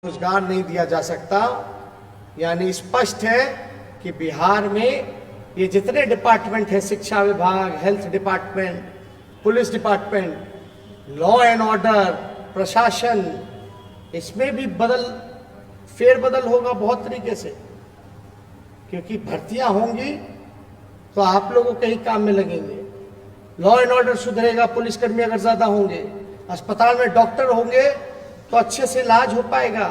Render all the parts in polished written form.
रोजगार नहीं दिया जा सकता। यानी स्पष्ट है कि बिहार में ये जितने डिपार्टमेंट है, शिक्षा विभाग, health department, police department, law and order, प्रशासन, इसमें भी फेरबदल होगा बहुत तरीके से, क्योंकि भर्तियां होंगी तो आप लोगों के ही काम में लगेंगे। लॉ एंड ऑर्डर सुधरेगा, पुलिसकर्मी अगर ज्यादा होंगे, अस्पताल में डॉक्टर होंगे तो अच्छे से इलाज हो पाएगा,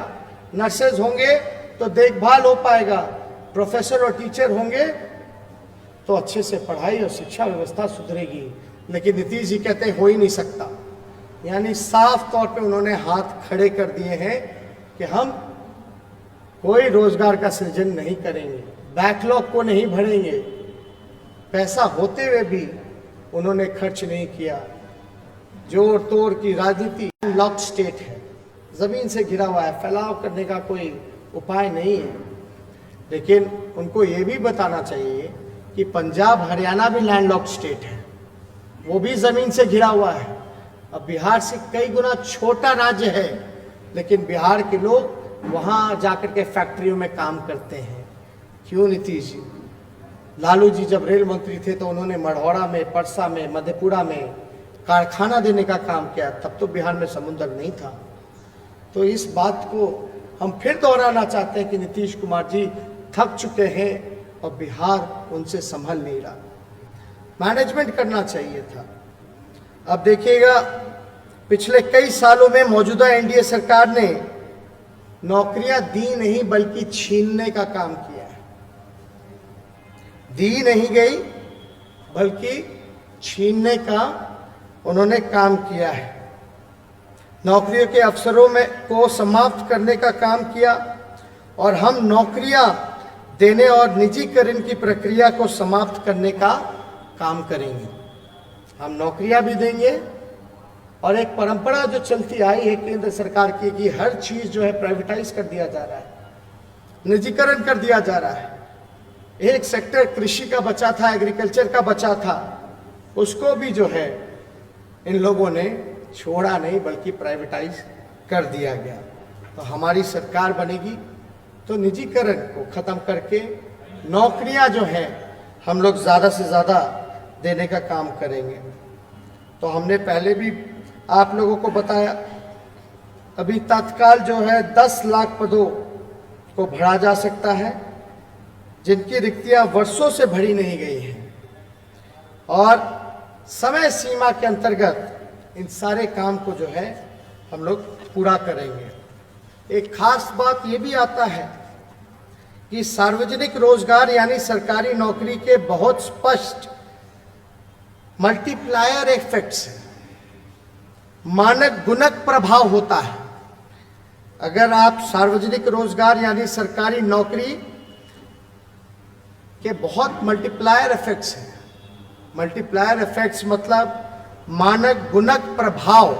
नर्सेज होंगे तो देखभाल हो पाएगा, प्रोफेसर और टीचर होंगे तो अच्छे से पढ़ाई और शिक्षा व्यवस्था सुधरेगी। लेकिन नीतीश जी कहते हैं हो ही नहीं सकता। यानी साफ तौर पे उन्होंने हाथ खड़े कर दिए हैं कि हम कोई रोजगार का सृजन नहीं करेंगे, बैकलॉग को नहीं भरेंगे। पैसा होते हुए भी उन्होंने खर्च नहीं किया। जोर तोड़ की राजनीति, लॉक स्टेट है, जमीन से घिरा हुआ है, फैलाव करने का कोई उपाय नहीं है। लेकिन उनको ये भी बताना चाहिए कि पंजाब हरियाणा भी लैंडलॉक स्टेट है, वो भी जमीन से घिरा हुआ है। अब बिहार से कई गुना छोटा राज्य है, लेकिन बिहार के लोग वहां जाकर के फैक्ट्रियों में काम करते हैं। क्यों नीतीश जी? लालू जी जब रेल मंत्री थे तो उन्होंने मढ़ौरा में, परसा में, मधेपुरा में कारखाना देने का काम किया, तब तो बिहार में समुद्र नहीं था। तो इस बात को हम फिर दोहराना चाहते हैं कि नीतीश कुमार जी थक चुके हैं और बिहार उनसे संभल नहीं रहा। मैनेजमेंट करना चाहिए था। अब देखिएगा, पिछले कई सालों में मौजूदा एनडीए सरकार ने नौकरियां दी नहीं बल्कि छीनने का काम किया है। दी नहीं गई बल्कि छीनने का उन्होंने काम किया है। नौकरियों के अवसरों में को समाप्त करने का काम किया और हम नौकरियां देने और निजीकरण की प्रक्रिया को समाप्त करने का काम करेंगे। हम नौकरियां भी देंगे और एक परंपरा जो चलती आई है केंद्र सरकार की कि हर चीज जो है प्राइवेटाइज कर दिया जा रहा है, निजीकरण कर दिया जा रहा है। एक सेक्टर कृषि का बचा था, एग्रीकल्चर का बचा था, उसको भी जो है इन लोगों ने छोड़ा नहीं बल्कि प्राइवेटाइज कर दिया गया। तो हमारी सरकार बनेगी तो निजीकरण को खत्म करके नौकरियां जो हैं हम लोग ज़्यादा से ज़्यादा देने का काम करेंगे। तो हमने पहले भी आप लोगों को बताया, अभी तत्काल जो है 10 लाख पदों को भरा जा सकता है जिनकी रिक्तियां वर्षों से भरी नहीं गई हैं, और समय सीमा के अंतर्गत इन सारे काम को जो है हम लोग पूरा करेंगे। एक खास बात ये भी आता है कि सार्वजनिक रोजगार यानी सरकारी नौकरी के बहुत स्पष्ट मल्टीप्लायर इफेक्ट्स हैं, मानक गुणक प्रभाव होता है। अगर आप सार्वजनिक रोजगार यानी सरकारी नौकरी के बहुत मल्टीप्लायर इफेक्ट्स हैं। मल्टीप्लायर इफेक्ट्स मतलब मानक गुणक प्रभाव,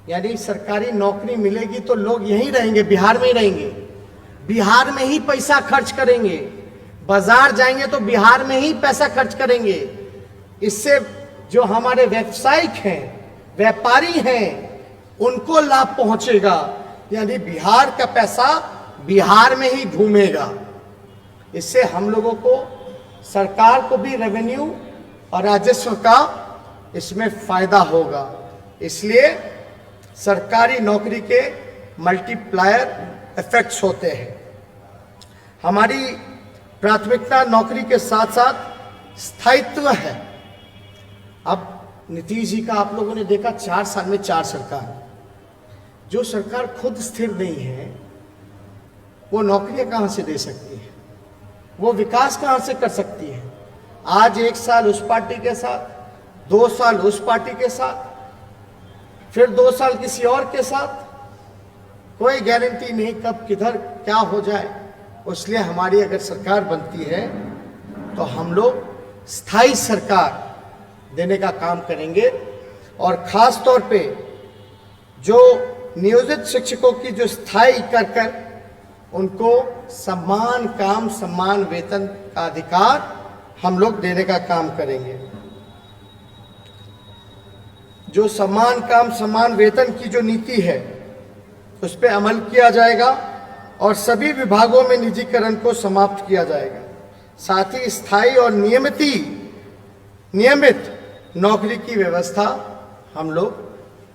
यानी सरकारी नौकरी मिलेगी तो लोग यहीं रहेंगे, बिहार में ही रहेंगे, बिहार में ही पैसा खर्च करेंगे, बाजार जाएंगे तो बिहार में ही पैसा खर्च करेंगे। इससे जो हमारे व्यवसायिक हैं, व्यापारी हैं, उनको लाभ पहुंचेगा, यानी बिहार का पैसा बिहार में ही घूमेगा। इससे हम लोगों को, सरकार को भी रेवेन्यू और राजस्व का इसमें फायदा होगा। इसलिए सरकारी नौकरी के मल्टीप्लायर इफेक्ट्स होते हैं। हमारी प्राथमिकता नौकरी के साथ साथ स्थायित्व है। अब नीतीश जी का आप लोगों ने देखा 4 साल में 4 सरकार। जो सरकार खुद स्थिर नहीं है वो नौकरियां कहां से दे सकती है, वो विकास कहां से कर सकती है? आज 1 साल उस पार्टी के साथ, 2 साल उस पार्टी के साथ, फिर 2 साल किसी और के साथ, कोई गारंटी नहीं कब किधर क्या हो जाए। इसलिए हमारी अगर सरकार बनती है तो हम लोग स्थायी सरकार देने का काम करेंगे। और खास तौर पे जो नियोजित शिक्षकों की जो स्थायी कर उनको समान काम समान वेतन का अधिकार हम लोग देने का काम करेंगे। जो समान काम समान वेतन की जो नीति है उस पर अमल किया जाएगा और सभी विभागों में निजीकरण को समाप्त किया जाएगा। साथ ही स्थायी और नियमित नौकरी की व्यवस्था हम लोग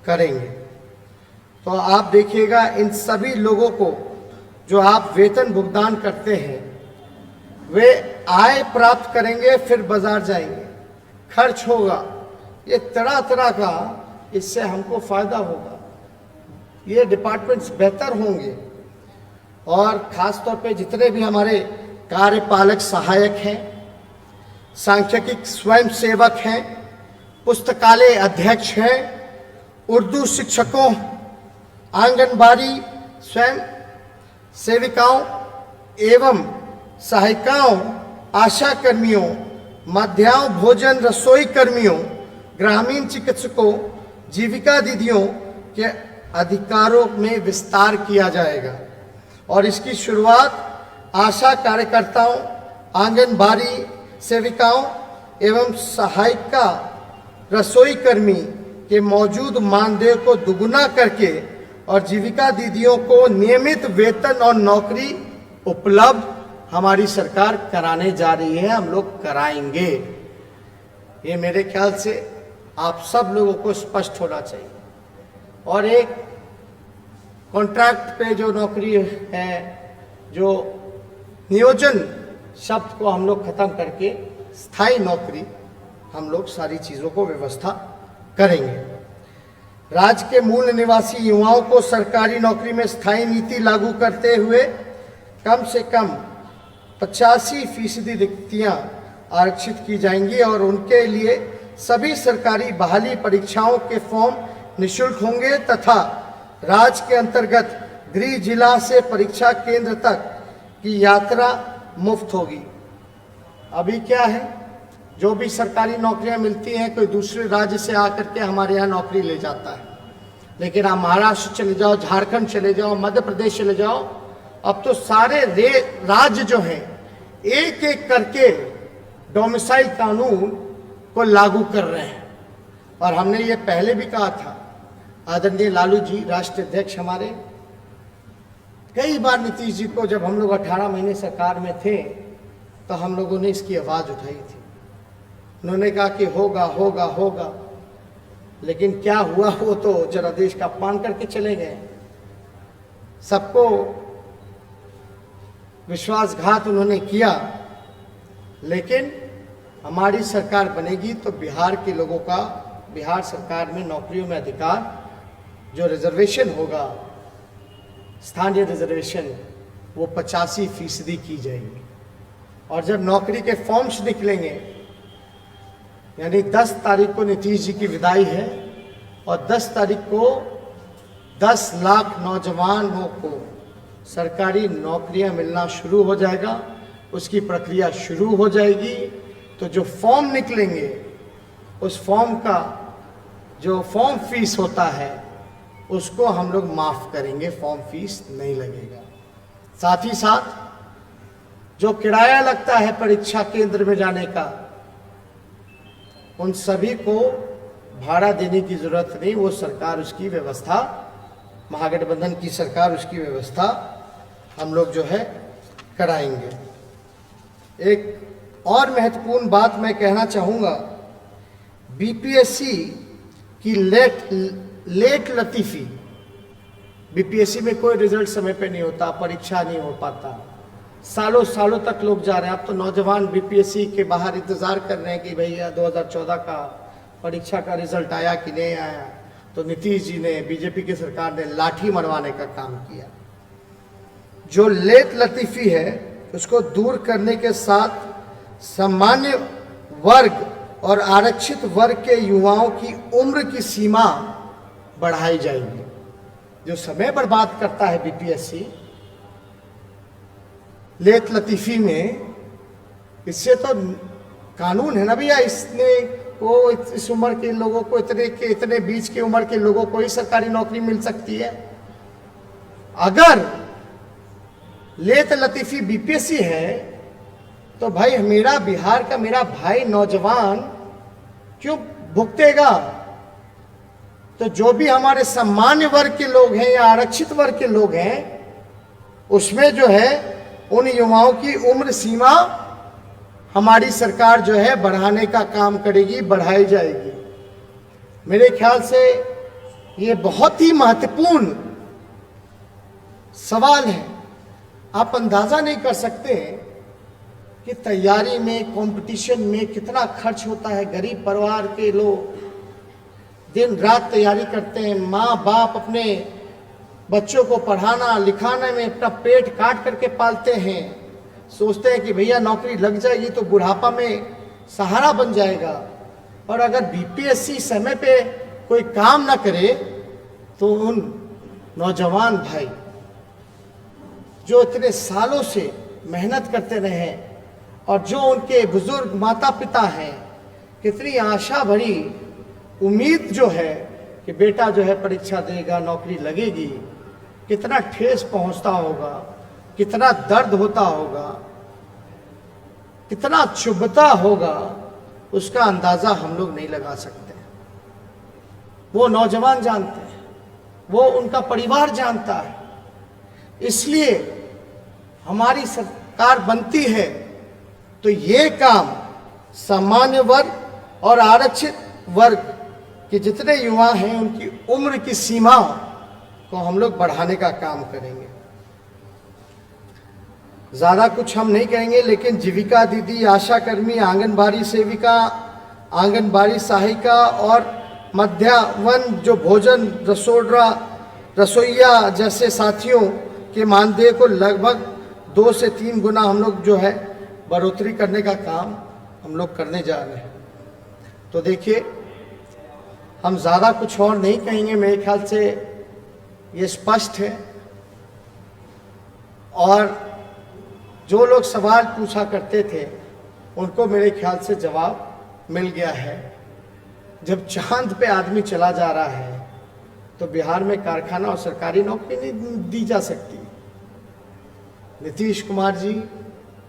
करेंगे। तो आप देखिएगा, इन सभी लोगों को जो आप वेतन भुगतान करते हैं, वे आय प्राप्त करेंगे, फिर बाजार जाएंगे, खर्च होगा, ये तरह तरह का, इससे हमको फायदा होगा, ये डिपार्टमेंट्स बेहतर होंगे। और खास तौर पे जितने भी हमारे कार्यपालक सहायक हैं, सांख्यिकी स्वयं सेवक हैं, पुस्तकालय अध्यक्ष हैं, उर्दू शिक्षकों, आंगनबाड़ी स्वयं सेविकाओं एवं सहायिकाओं, आशा कर्मियों, मध्याह्न भोजन रसोई कर्मियों, ग्रामीण चिकित्सकों, जीविका दीदियों के अधिकारों में विस्तार किया जाएगा। और इसकी शुरुआत आशा कार्यकर्ताओं, आंगनबाड़ी सेविकाओं एवं सहायिका रसोई कर्मी के मौजूद मानदेय को दुगुना करके और जीविका दीदियों को नियमित वेतन और नौकरी उपलब्ध हमारी सरकार कराने जा रही है, हम लोग कराएंगे। ये मेरे ख्याल से आप सब लोगों को स्पष्ट होना चाहिए। और एक कॉन्ट्रैक्ट पे जो नौकरी है, जो नियोजन शब्द को हम लोग खत्म करके स्थायी नौकरी, हम लोग सारी चीज़ों को व्यवस्था करेंगे। राज्य के मूल निवासी युवाओं को सरकारी नौकरी में स्थायी नीति लागू करते हुए कम से कम 85% रिक्तियां आरक्षित की जाएंगी और उनके लिए सभी सरकारी बहाली परीक्षाओं के फॉर्म निःशुल्क होंगे तथा राज्य के अंतर्गत गृह जिला से परीक्षा केंद्र तक की यात्रा मुफ्त होगी। अभी क्या है, जो भी सरकारी नौकरियां मिलती हैं, कोई दूसरे राज्य से आकर के हमारे यहाँ नौकरी ले जाता है। लेकिन आप महाराष्ट्र चले जाओ, झारखंड चले जाओ, मध्य प्रदेश चले जाओ, अब तो सारे राज्य जो हैं एक एक करके डोमिसाइल कानून को लागू कर रहे हैं। और हमने ये पहले भी कहा था, आदरणीय लालू जी राष्ट्रीय अध्यक्ष हमारे, कई बार नीतीश जी को, जब हम लोग 18 महीने सरकार में थे तो हम लोगों ने इसकी आवाज़ उठाई थी। उन्होंने कहा कि होगा होगा होगा, लेकिन क्या हुआ वो तो जरा देश का अपमान करके चले गए। सबको विश्वासघात उन्होंने किया। लेकिन हमारी सरकार बनेगी तो बिहार के लोगों का, बिहार सरकार में नौकरियों में अधिकार, जो रिजर्वेशन होगा, स्थानीय रिजर्वेशन, वो 85% की जाएगी। और जब नौकरी के फॉर्म्स निकलेंगे, यानी 10 तारीख को नीतीश जी की विदाई है और 10 तारीख को 10 लाख नौजवानों को सरकारी नौकरियां मिलना शुरू हो जाएगा, उसकी प्रक्रिया शुरू हो जाएगी। तो जो फॉर्म निकलेंगे, उस फॉर्म का जो फॉर्म फीस होता है उसको हम लोग माफ़ करेंगे, फॉर्म फीस नहीं लगेगा। साथ ही साथ जो किराया लगता है परीक्षा केंद्र में जाने का, उन सभी को भाड़ा देने की जरूरत नहीं, वो सरकार उसकी व्यवस्था, महागठबंधन की सरकार उसकी व्यवस्था हम लोग जो है कराएंगे। एक और महत्वपूर्ण बात मैं कहना चाहूँगा, बीपीएससी की लेट लतीफ़ी, बीपीएससी में कोई रिजल्ट समय पे नहीं होता, परीक्षा नहीं हो पाता, सालों सालों तक लोग जा रहे हैं। अब तो नौजवान बीपीएससी के बाहर इंतज़ार कर रहे हैं कि भैया 2014 का परीक्षा का रिजल्ट आया कि नहीं आया। तो नीतीश जी ने, बीजेपी की सरकार ने लाठी मरवाने का काम किया। जो लेट लतीफ़ी है उसको दूर करने के साथ सामान्य वर्ग और आरक्षित वर्ग के युवाओं की उम्र की सीमा बढ़ाई जाएगी। जो समय बर्बाद करता है बीपीएससी लेट लतीफ़ी में, इससे तो कानून है ना भैया, इसने को इस उम्र के लोगों को, इतने बीच की उम्र के लोगों को ही सरकारी नौकरी मिल सकती है। अगर लेट लतीफ़ी बीपीएससी है तो भाई मेरा बिहार का मेरा भाई नौजवान क्यों भुगतेगा? तो जो भी हमारे सामान्य वर्ग के लोग हैं या आरक्षित वर्ग के लोग हैं, उसमें जो है उन युवाओं की उम्र सीमा हमारी सरकार जो है बढ़ाने का काम करेगी, बढ़ाई जाएगी। मेरे ख्याल से ये बहुत ही महत्वपूर्ण सवाल है। आप अंदाजा नहीं कर सकते कि तैयारी में, कंपटीशन में कितना खर्च होता है। गरीब परिवार के लोग दिन रात तैयारी करते हैं, माँ बाप अपने बच्चों को पढ़ाना लिखाने में अपना पेट काट करके पालते हैं, सोचते हैं कि भैया नौकरी लग जाएगी तो बुढ़ापा में सहारा बन जाएगा। और अगर बीपीएससी समय पे कोई काम ना करे तो उन नौजवान भाई जो इतने सालों से मेहनत करते रहे और जो उनके बुजुर्ग माता पिता हैं, कितनी आशा भरी उम्मीद जो है कि बेटा जो है परीक्षा देगा, नौकरी लगेगी, कितना ठेस पहुंचता होगा, कितना दर्द होता होगा, कितना चुभता होगा, उसका अंदाजा हम लोग नहीं लगा सकते। वो नौजवान जानते हैं, वो उनका परिवार जानता है। इसलिए हमारी सरकार बनती है तो ये काम सामान्य वर्ग और आरक्षित वर्ग के जितने युवा हैं उनकी उम्र की सीमा को हम लोग बढ़ाने का काम करेंगे। ज़्यादा कुछ हम नहीं करेंगे, लेकिन जीविका दीदी, आशा कर्मी, आंगनबाड़ी सेविका, आंगनबाड़ी सहायिका और मध्याह्न जो भोजन रसोइया जैसे साथियों के मानदेय को लगभग 2 से 3 गुना हम लोग जो है बढ़ोतरी करने का काम हम लोग करने जा रहे हैं। तो देखिए, हम ज़्यादा कुछ और नहीं कहेंगे, मेरे ख्याल से ये स्पष्ट है। और जो लोग सवाल पूछा करते थे उनको मेरे ख्याल से जवाब मिल गया है। जब चांद पे आदमी चला जा रहा है तो बिहार में कारखाना और सरकारी नौकरी नहीं दी जा सकती। नीतीश कुमार जी,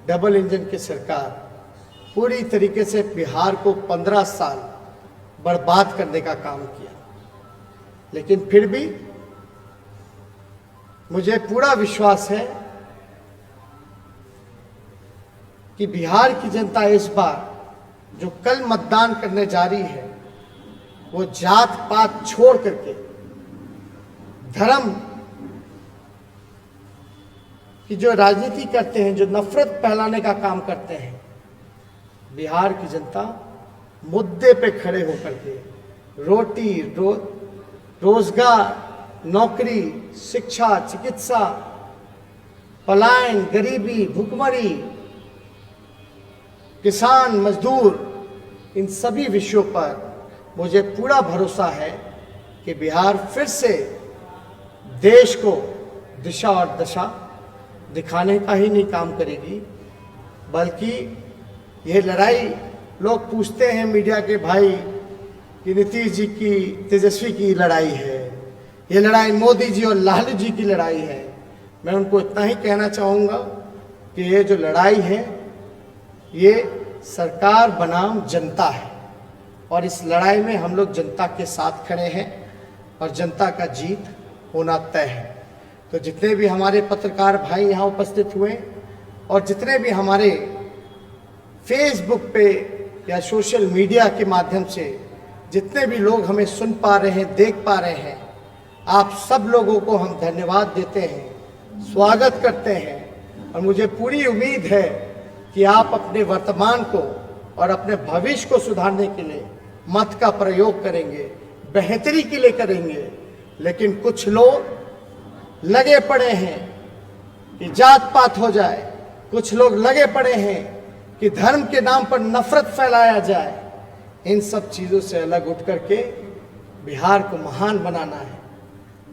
डबल इंजन की सरकार, पूरी तरीके से बिहार को 15 साल बर्बाद करने का काम किया। लेकिन फिर भी मुझे पूरा विश्वास है कि बिहार की जनता इस बार जो कल मतदान करने जा रही है वो जात पात छोड़ करके धर्म की जो राजनीति करते हैं, जो नफरत फैलाने का काम करते हैं, बिहार की जनता मुद्दे पे खड़े होकर के रोटी, रोजगार, नौकरी, शिक्षा, चिकित्सा, पलायन, गरीबी, भुखमरी, किसान, मजदूर, इन सभी विषयों पर मुझे पूरा भरोसा है कि बिहार फिर से देश को दिशा और दशा दिखाने का ही नहीं काम करेगी, बल्कि यह लड़ाई लोग पूछते हैं मीडिया के भाई कि नीतीश जी की, तेजस्वी की लड़ाई है, ये लड़ाई मोदी जी और लालू जी की लड़ाई है। मैं उनको इतना ही कहना चाहूँगा कि ये जो लड़ाई है ये सरकार बनाम जनता है और इस लड़ाई में हम लोग जनता के साथ खड़े हैं और जनता का जीत होना तय है। तो जितने भी हमारे पत्रकार भाई यहाँ उपस्थित हुए और जितने भी हमारे फेसबुक पे या सोशल मीडिया के माध्यम से जितने भी लोग हमें सुन पा रहे हैं, देख पा रहे हैं, आप सब लोगों को हम धन्यवाद देते हैं, स्वागत करते हैं। और मुझे पूरी उम्मीद है कि आप अपने वर्तमान को और अपने भविष्य को सुधारने के लिए मत का प्रयोग करेंगे, बेहतरी के लिए करेंगे। लेकिन कुछ लोग लगे पड़े हैं कि जात पात हो जाए, कुछ लोग लगे पड़े हैं कि धर्म के नाम पर नफरत फैलाया जाए। इन सब चीज़ों से अलग उठ करके बिहार को महान बनाना है,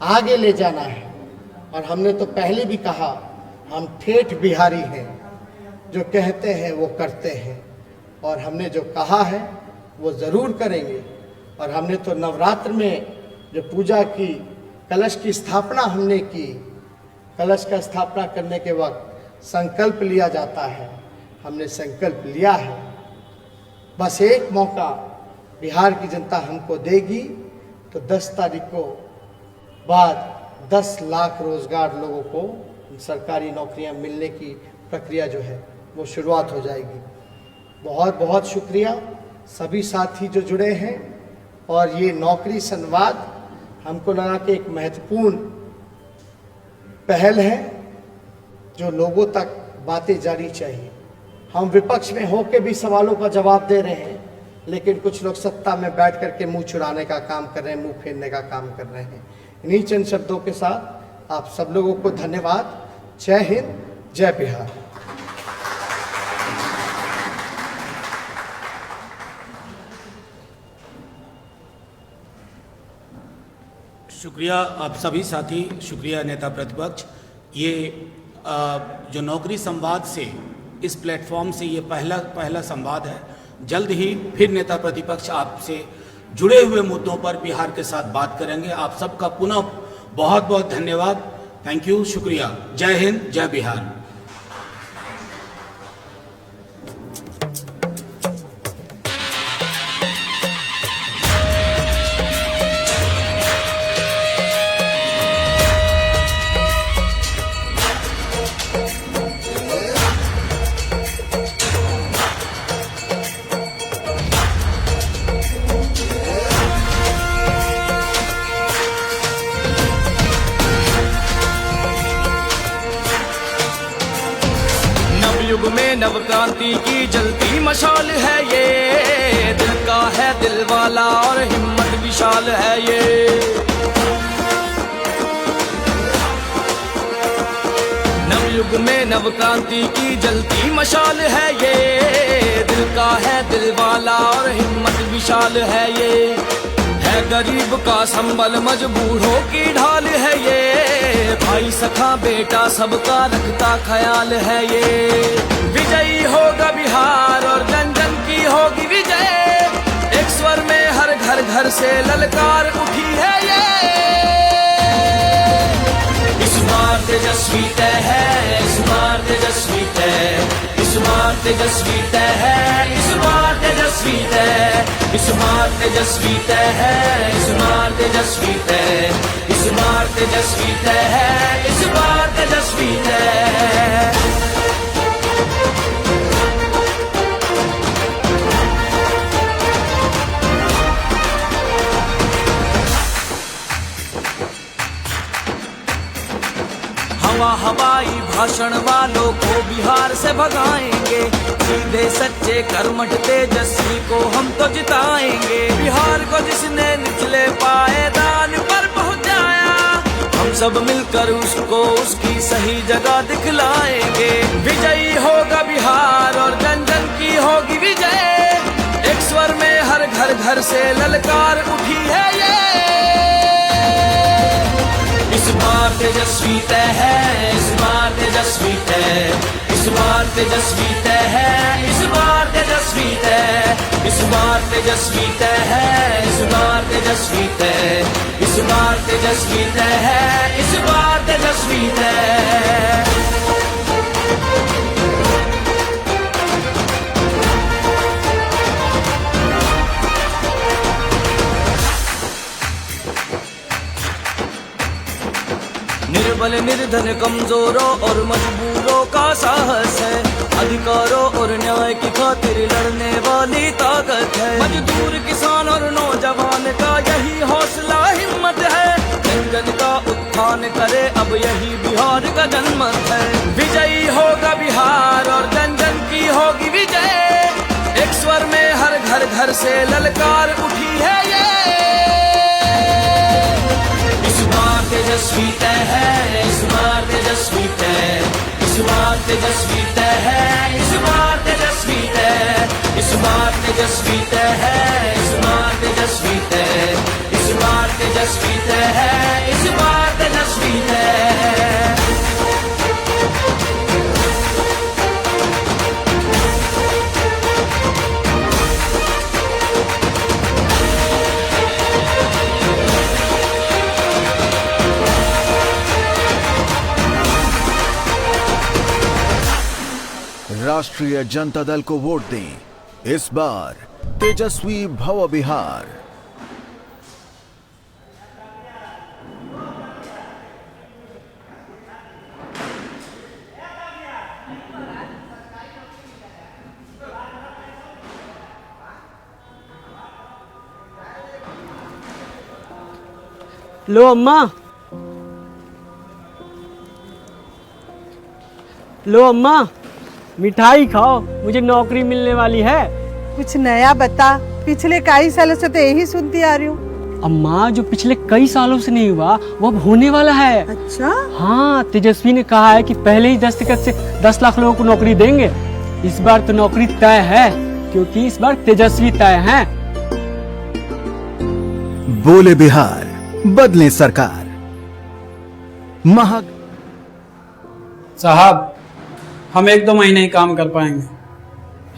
आगे ले जाना है। और हमने तो पहले भी कहा, हम ठेठ बिहारी हैं, जो कहते हैं वो करते हैं, और हमने जो कहा है वो ज़रूर करेंगे। और हमने तो नवरात्र में जो पूजा की, कलश की स्थापना हमने की, कलश का स्थापना करने के वक्त संकल्प लिया जाता है, हमने संकल्प लिया है। बस एक मौका बिहार की जनता हमको देगी तो 10 तारीख को बाद 10 लाख रोजगार लोगों को सरकारी नौकरियां मिलने की प्रक्रिया जो है वो शुरुआत हो जाएगी। बहुत बहुत शुक्रिया सभी साथी जो जुड़े हैं, और ये नौकरी संवाद हमको लगा कि एक महत्वपूर्ण पहल है जो लोगों तक बातें जानी चाहिए। हम विपक्ष में होकर भी सवालों का जवाब दे रहे हैं, लेकिन कुछ लोग सत्ता में बैठ करके मुंह चुराने का काम कर रहे हैं, मुंह फेरने का काम कर रहे हैं। इन्हीं चंद शब्दों के साथ आप सब लोगों को धन्यवाद। जय हिंद, जय बिहार। शुक्रिया आप सभी साथी, शुक्रिया नेता प्रतिपक्ष। ये जो नौकरी संवाद से इस प्लेटफॉर्म से ये पहला संवाद है। जल्द ही फिर नेता प्रतिपक्ष आपसे जुड़े हुए मुद्दों पर बिहार के साथ बात करेंगे। आप सबका पुनः बहुत बहुत धन्यवाद। थैंक यू, शुक्रिया। जय हिंद, जय बिहार। युग में नव क्रांति की जलती मशाल है ये, दिल का है दिल वाला और हिम्मत विशाल है ये। नवयुग में नव क्रांति की जलती मशाल है ये, दिल का है दिल वाला और हिम्मत विशाल है ये। है गरीब का संबल मजबूरों की ढाल है ये, भाई सखा बेटा सबका रखता ख्याल है ये। विजयी होगा बिहार और जन जन की होगी विजय, एक स्वर में हर घर घर से ललकार उठी है ये। इस बार तेजस्वी तय है, इस बार तेजस्वी तय, इस बार तेजस्वी तय है, इस बार तेजस्वी तय, इस बार तेजस्वी तय है, इस बार तेजस्वी तय, इस बार तेजस्वी तय है, इस बार तेजस्वी तय। हवाई भाषण वालों को बिहार से भगाएंगे, सीधे सच्चे कर्मठ तेजस्वी को हम तो जिताएंगे। बिहार को जिसने निचले पायदान पर पहुंचाया, हम सब मिलकर उसको उसकी सही जगह दिखलाएंगे। विजयी होगा बिहार और जन जन की होगी विजय, एक स्वर में हर घर घर से ललकार उठी है ये। इस बार तेजस्वी तय है, इस बार तेजस्वी तय, इस बार तेजस्वी तय है, इस बार तेजस्वी तय, इस बार तेजस्वी तय है, इस बार तेजस्वी तय, इस बार तेजस्वी तय है, इस बार तेजस्वी तय। निर्बल निर्धन कमजोरों और मजबूरों का साहस है, अधिकारों और न्याय की खातिर लड़ने वाली ताकत है। मजदूर किसान और नौजवान का यही हौसला हिम्मत है, जन जन का उत्थान करे अब यही बिहार का जनमत है। विजयी होगा बिहार और जन जन की होगी विजय, एक स्वर में हर घर घर से ललकार उठी है ये। इस बार तेजस्वी तय है, इस बार तेजस्वी तय, इस बार तेजस्वी तय है, इस बार तेजस्वी तय, इस बार तेजस्वी तय है, इस बार तेजस्वी तय, इस बार तेजस्वी तय है, इस बार तेजस्वी तय। राष्ट्रीय जनता दल को वोट दें, इस बार तेजस्वी भव बिहार। लो अम्मा, लो अम्मा, मिठाई खाओ, मुझे नौकरी मिलने वाली है। कुछ नया बता, पिछले कई सालों से तो यही सुनती आ रही हूँ। अम्मा, जो पिछले कई सालों से नहीं हुआ वो अब होने वाला है। अच्छा? हाँ, तेजस्वी ने कहा है कि पहले ही दस्तखत से 10 लाख लोगों को नौकरी देंगे। इस बार तो नौकरी तय है, क्योंकि इस बार तेजस्वी तय है। बोले बिहार, बदले सरकार। साहब, हम 1-2 महीने ही काम कर पाएंगे।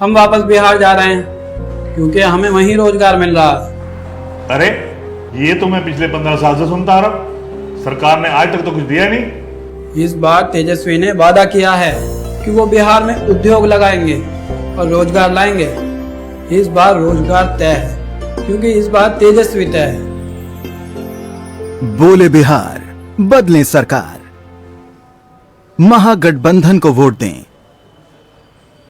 हम वापस बिहार जा रहे हैं, क्योंकि हमें वहीं रोजगार मिल रहा है। अरे, ये तो मैं पिछले 15 साल से सुनता आ रहा हूं। सरकार ने आज तक तो कुछ दिया नहीं। इस बार तेजस्वी ने वादा किया है कि वो बिहार में उद्योग लगाएंगे और रोजगार लाएंगे। इस बार रोजगार तय है, क्योंकि इस बार तेजस्वी तय है। बोले बिहार, बदले सरकार। महागठबंधन को वोट दें।